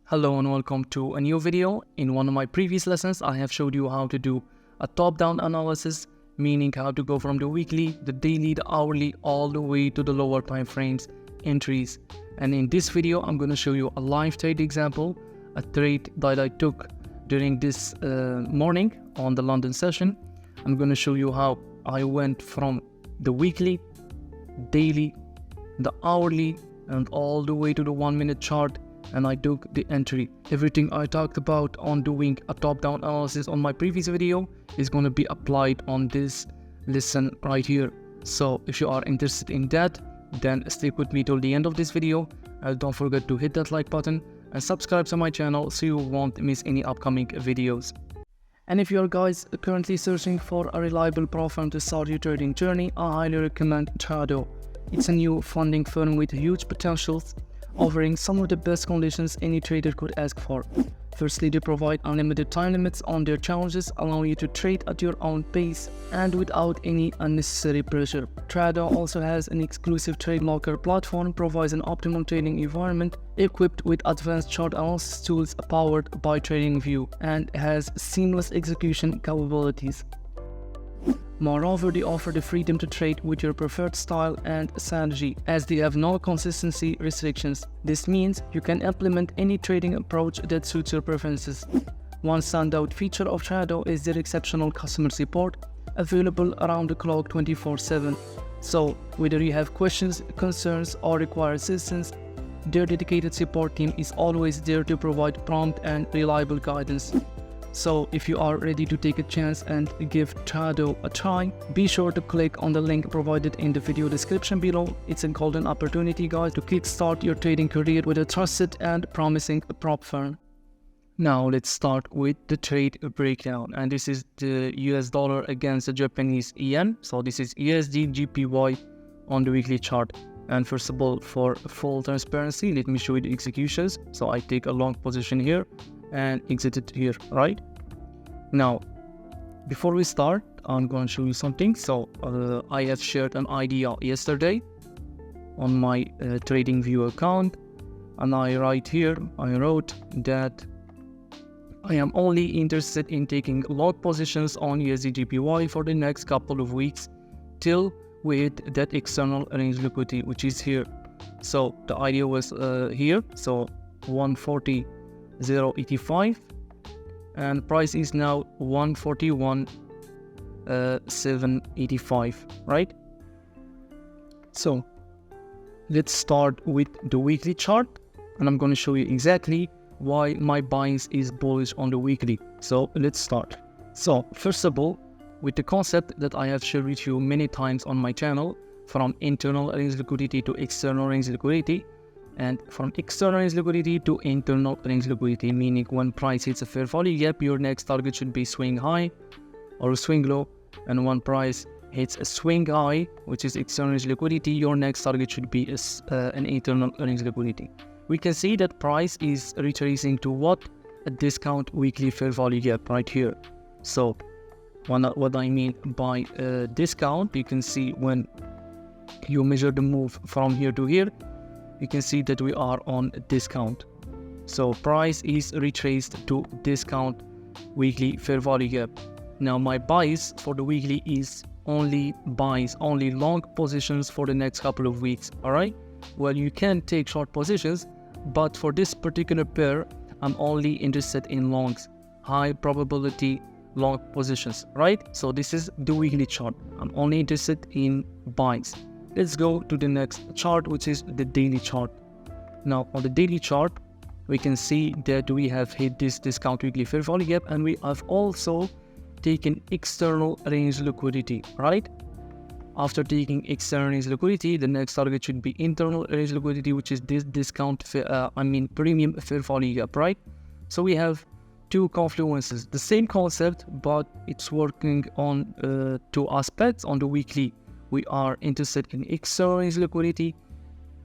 Hello and welcome to a new video. In one of my previous lessons, I have showed you how to do a top-down analysis, meaning how to go from the weekly, the daily, the hourly, all the way to the lower time frames entries. And in this video, I'm going to show you a live trade example, a trade that I took during this morning on the London session. I'm going to show you how I went from the weekly, daily, the hourly, and all the way to the 1 minute chart, and I took the entry. Everything I talked about on doing a top-down analysis on my previous video is going to be applied on this lesson right here. So if you are interested in that, then stick with me till the end of this video, and don't forget to hit that like button and subscribe to my channel so you won't miss any upcoming videos. And if you are guys currently searching for a reliable prop firm to start your trading journey, I highly recommend Trado. It's a new funding firm with huge potentials, offering some of the best conditions any trader could ask for. Firstly, they provide unlimited time limits on their challenges, allowing you to trade at your own pace and without any unnecessary pressure. Trado also has an exclusive trade locker platform, provides an optimal trading environment equipped with advanced chart analysis tools powered by TradingView, and has seamless execution capabilities. Moreover, they offer the freedom to trade with your preferred style and strategy, as they have no consistency restrictions. This means you can implement any trading approach that suits your preferences. One standout feature of Trado is their exceptional customer support, available around the clock 24/7. So, whether you have questions, concerns, or require assistance, their dedicated support team is always there to provide prompt and reliable guidance. So if you are ready to take a chance and give Trado a try, be sure to click on the link provided in the video description below. It's a golden opportunity, guys, to kickstart your trading career with a trusted and promising prop firm. Now let's start with the trade breakdown, and this is the US dollar against the Japanese yen. So this is USD GPY on the weekly chart. And first of all, for full transparency, let me show you the executions. So I take a long position here and exit it here, right? Now, before we start, I'm going to show you something. So I have shared an idea yesterday on my TradingView account, and I wrote that I am only interested in taking long positions on USD GPY for the next couple of weeks till we hit that external range liquidity, which is here. So the idea was here, so 140.085, and price is now 141.785, right? So let's start with the weekly chart, and I'm going to show you exactly why my bias is bullish on the weekly. So let's start. So first of all, with the concept that I have shared with you many times on my channel, from internal range liquidity to external range liquidity, and from external range liquidity to internal range liquidity, meaning when price hits a fair value gap, your next target should be swing high or swing low, and when price hits a swing high, which is external range liquidity, your next target should be an internal range liquidity. We can see that price is retracing to what? A discount weekly fair value gap right here. So what I mean by discount, you can see when you measure the move from here to here, you can see that we are on a discount. So price is retraced to discount weekly fair value gap. Now my bias for the weekly is only buys, only long positions for the next couple of weeks. All right, well, you can take short positions, but for this particular pair, I'm only interested in longs, high probability long positions, right? So this is the weekly chart. I'm only interested in buys. Let's go to the next chart, which is the daily chart. Now on the daily chart, we can see that we have hit this discount weekly fair value gap, and we have also taken external range liquidity, right? After taking external range liquidity, the next target should be internal range liquidity, which is this discount premium fair value gap, right? So we have two confluences, the same concept, but it's working on two aspects. On the weekly, we are interested in external range liquidity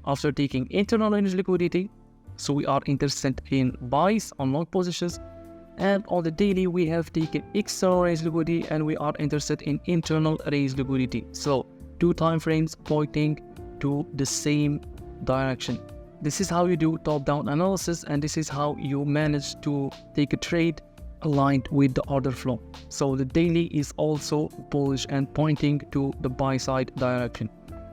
after taking internal range liquidity, so we are interested in buys on long positions. And on the daily, we have taken external range liquidity and we are interested in internal range liquidity. So two time frames pointing to the same direction. this is how you do top-down analysis, and this is how you manage to take a trade aligned with the order flow. So the daily is also bullish and pointing to the buy side direction.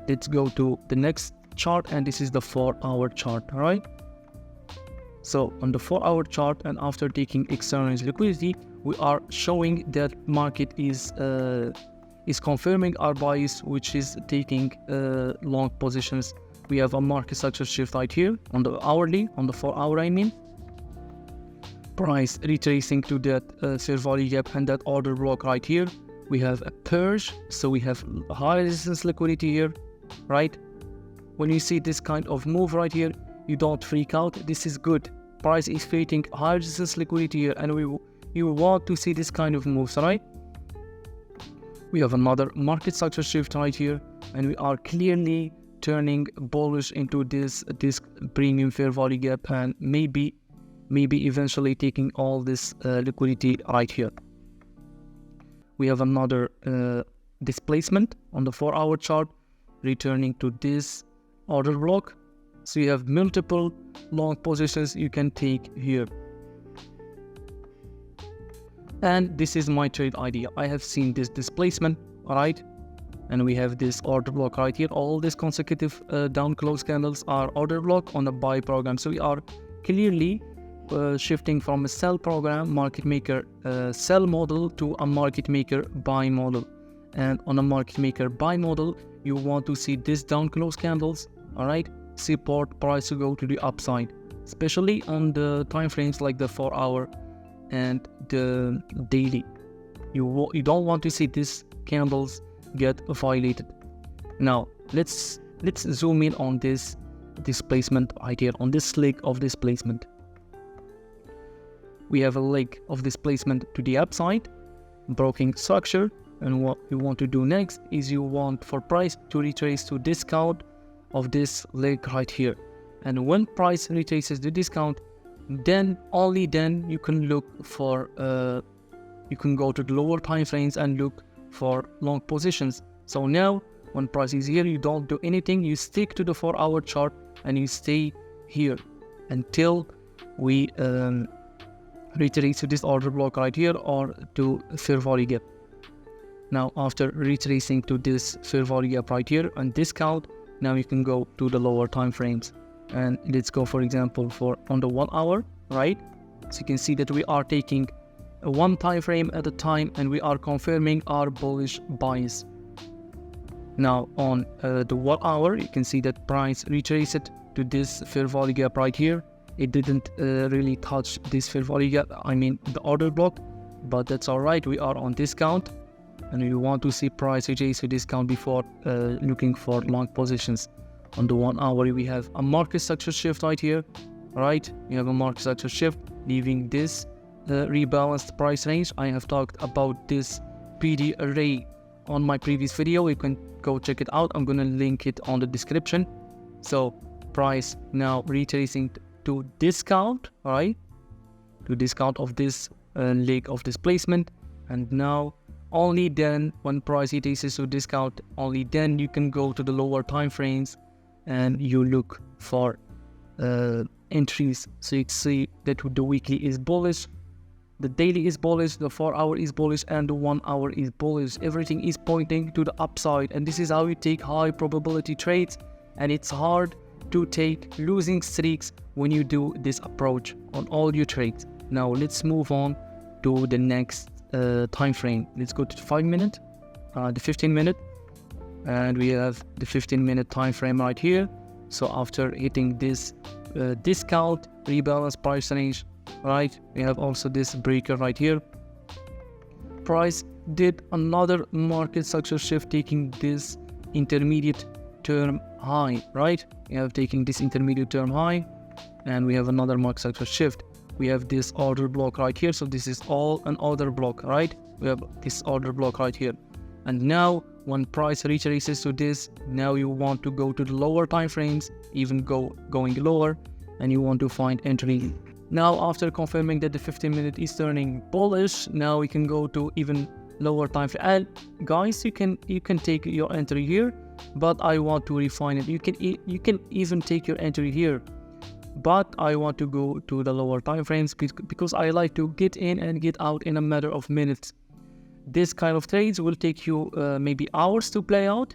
Let's go to the next chart, and this is the 4-hour chart. All right, so on the 4-hour chart, and after taking external liquidity, we are showing that market is confirming our bias, which is taking long positions. We have a market structure shift right here on the hourly, on the 4-hour I mean. Price retracing to that fair value gap and that order block right here. We have a purge, so we have high resistance liquidity here, right? When you see this kind of move right here, you don't freak out. This is good. Price is creating high resistance liquidity here, and you want to see this kind of moves, right? We have another market structure shift right here, and we are clearly turning bullish into this premium fair value gap, and maybe eventually taking all this liquidity right here. We have another displacement on the 4-hour chart, returning to this order block. So you have multiple long positions you can take here. And this is my trade idea. I have seen this displacement, all right? And we have this order block right here. All these consecutive down close candles are order block on the buy program. So we are clearly shifting from a sell program, market maker sell model, to a market maker buy model. And on a market maker buy model, you want to see this down close candles, all right, support price to go to the upside, especially on the time frames like the 4-hour and the daily. You don't want to see these candles get violated. Now let's zoom in on this displacement right here, on this leg of displacement. We have a leg of displacement to the upside, broken structure, and what you want to do next is you want for price to retrace to discount of this leg right here. And when price retraces the discount, then only then you can look for you can go to the lower time frames and look for long positions. So now when price is here, you don't do anything, you stick to the 4-hour chart and you stay here until we retrace to this order block right here or to fair value gap. Now after retracing to this fair value gap right here and discount, now you can go to the lower time frames. And let's go for example for on the 1 hour, right? So you can see that we are taking a one time frame at a time and we are confirming our bullish bias. Now on the 1 hour, you can see that price retraced to this fair value gap right here. It didn't really touch this fair value gap, I mean the order block, but that's all right. We are on discount and we want to see price retrace to discount before looking for long positions. On the 1 hour, we have a market structure shift right here, right? We have a market structure shift leaving this rebalanced price range. I have talked about this PD array on my previous video. You can go check it out. I'm gonna link it on the description. So price now retracing to discount, right? To discount of this leg of displacement, and now only then when price retraces to discount, only then you can go to the lower time frames and you look for entries. So you see that the weekly is bullish, the daily is bullish, the 4 hour is bullish, and the 1 hour is bullish. Everything is pointing to the upside, and this is how you take high probability trades. And it's hard to take losing streaks when you do this approach on all your trades. Now let's move on to the next time frame. Let's go to the 5 minute, the 15 minute, and we have the 15-minute time frame right here. So after hitting this discount rebalance price range, right, we have also this breaker right here. Price did another market structure shift, taking this intermediate term high, right? We have taken this intermediate term high, and we have another market structure shift. We have this order block right here. So this is all an order block, right? We have this order block right here. And now when price retraces to this, now you want to go to the lower time frames, even going lower, and you want to find entry. Now after confirming that the 15-minute is turning bullish, now we can go to even lower time frame. And guys, you can take your entry here. but I want to refine it. You can even take your entry here, but I want to go to the lower time frames because I like to get in and get out in a matter of minutes. This kind of trades will take you maybe hours to play out,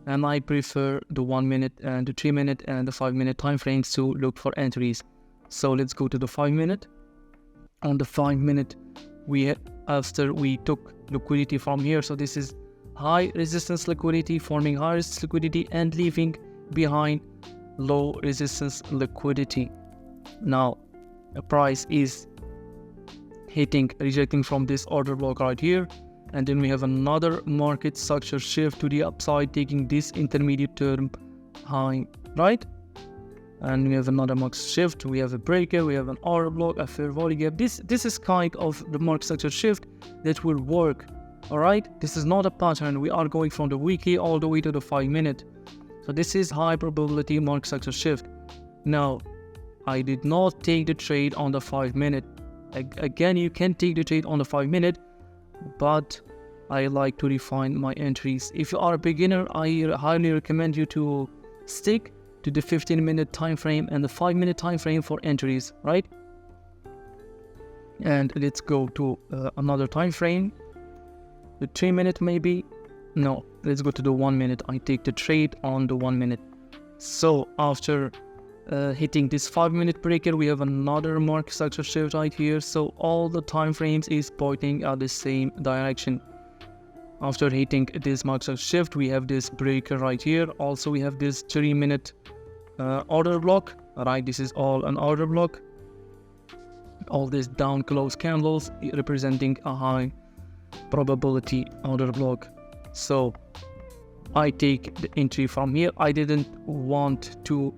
and I prefer the 1 minute and the 3 minute and the 5 minute time frames to look for entries. So let's go to the 5 minute. On the 5 minute, after we took liquidity from here, so this is high resistance liquidity, forming high resistance liquidity and leaving behind low resistance liquidity. Now the price is rejecting from this order block right here, and then we have another market structure shift to the upside, taking this intermediate term high, right? And we have another market shift, we have a breaker, we have an order block, a fair value gap. This is kind of the market structure shift that will work. All right, this is not a pattern. We are going from the weekly all the way to the 5 minute. So this is high probability market structure shift. Now, I did not take the trade on the 5 minute. Again, you can take the trade on the 5 minute, but I like to refine my entries. If you are a beginner, I highly recommend you to stick to the 15 minute time frame and the 5 minute time frame for entries, right? And let's go to another time frame, the 3 minute maybe. No, let's go to the 1 minute. I take the trade on the 1 minute. So after hitting this 5 minute breaker, we have another market structure shift right here. So all the time frames is pointing at the same direction. After hitting this market structure shift, we have this breaker right here. Also, we have this 3 minute order block, right? This is all an order block. All these down close candles representing a high probability order block. So I take the entry from here. I didn't want to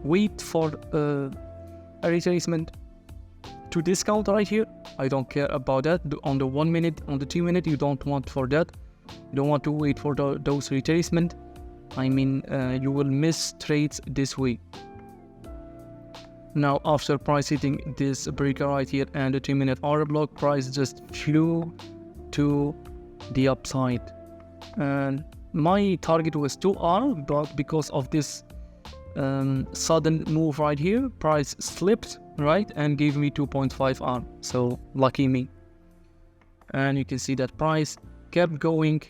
wait for a retracement to discount right here. I don't care about that. On the 1 minute, on the 2 minute, you don't want for that. You don't want to wait for those retracement. I mean, you will miss trades this way. Now, after price hitting this breaker right here and the 2 minute order block, price just flew to the upside. And my target was 2R, but because of this sudden move right here, price slipped, right, and gave me 2.5R. So lucky me. And you can see that price kept going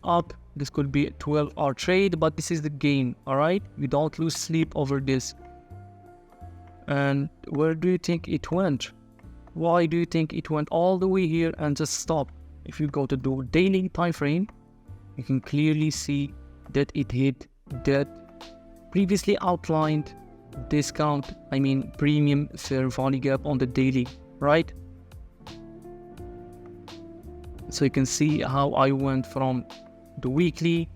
up. This could be a 12-hour trade, but this is the game, all right? We don't lose sleep over this. And where do you think it went? Why do you think it went all the way here and just stopped? If you go to the daily time frame, you can clearly see that it hit that previously outlined premium fair value gap on the daily, right? So you can see how I went from the weekly,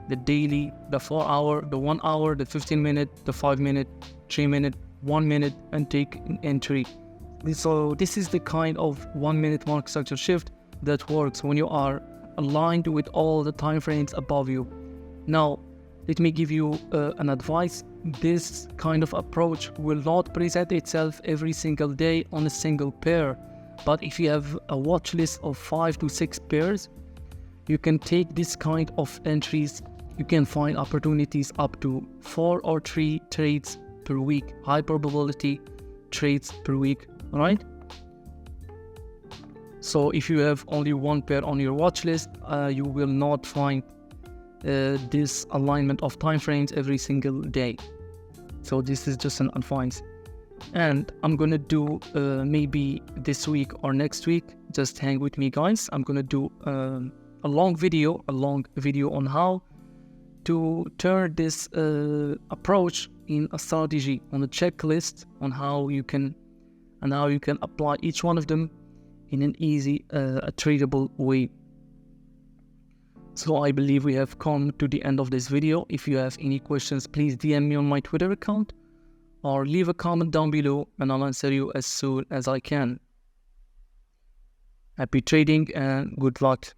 the daily, the 4 hour, the 1 hour, the 15 minute, the 5 minute, 3 minute, 1 minute, and take an entry. So this is the kind of 1 minute market structure shift that works when you are aligned with all the time frames above you. Now, let me give you an advice. This kind of approach will not present itself every single day on a single pair. But if you have a watch list of 5 to 6 pairs, you can take this kind of entries. You can find opportunities up to 4 or 3 trades per week, high probability trades per week, right? So if you have only 1 pair on your watch list, you will not find this alignment of time frames every single day. So this is just an advice. And I'm gonna do maybe this week or next week, just hang with me guys. I'm gonna do a long video on how to turn this approach in a strategy, on a checklist, on how you can apply each one of them in an easy, tradable way. So I believe we have come to the end of this video. If you have any questions, please DM me on my Twitter account or leave a comment down below and I'll answer you as soon as I can. Happy trading and good luck.